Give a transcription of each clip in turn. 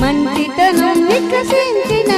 మంచితనం వికసించిన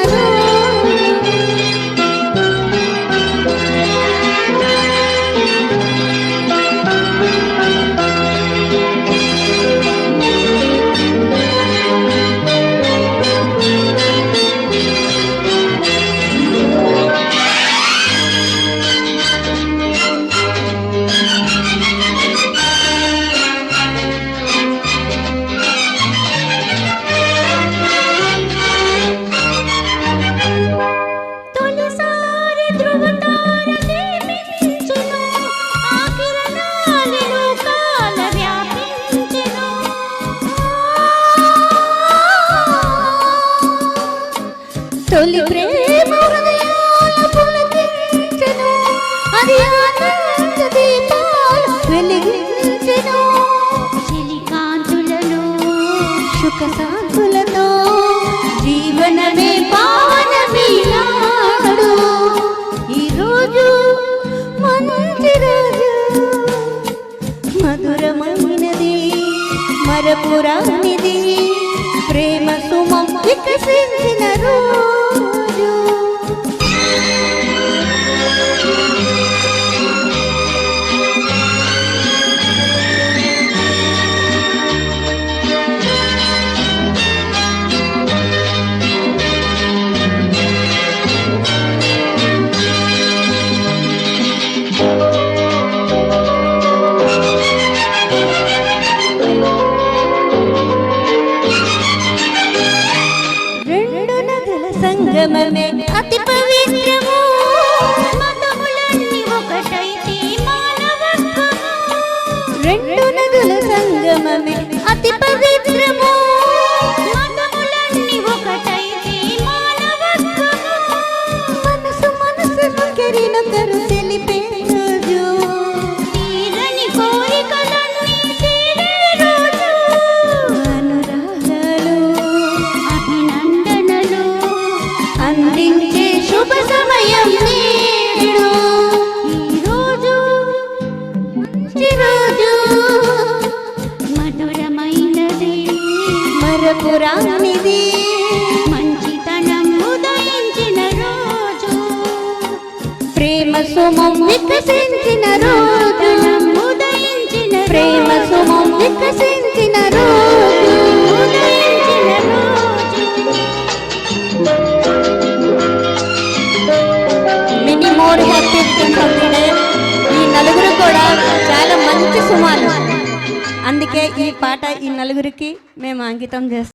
తొలి ప్రేమ హృదయాల పులకించెను, అది ఆనంద దీపాలు వెలిగించెను. చెలికాంతులలో సుఖశాంతులతో జీవనమే పావనమీనాడు. ఈరోజు మంచి రోజు, మధురమైనది మరపురానిది, ప్రేమ సుమం వికసించిన రోజు. సంగమమే అతి పవిత్రము, మతములన్నీ ఒకటైతే మానవత్వము. రెండు నదుల సంగమమే అతి పవిత్రము, మతములన్నీ ఒకటైతే మానవత్వము. మనసు మనసును కెరినొకరు తెలిపే రోజు, తీరని కోరికలన్నీ తీరే రోజు. అనురాగాలు అభినందనలు అందించే శుభ సమయం నేడు. ఈరోజు మంచి రోజు, మధురమైనది మరపురానిది, మంచితనం ఉదయించిన రోజు, ప్రేమ సుమం వికసించిన రోజు. ఉదయించిన ప్రేమ సుమం వికసించిన రోజు, ఉదయించిన రోజు. ఈ నలుగురు కూడా చాలా మంచి సుమాలు, అందుకే ఈ పాట ఈ నలుగురికి మేము అంకితం చేస్తాం.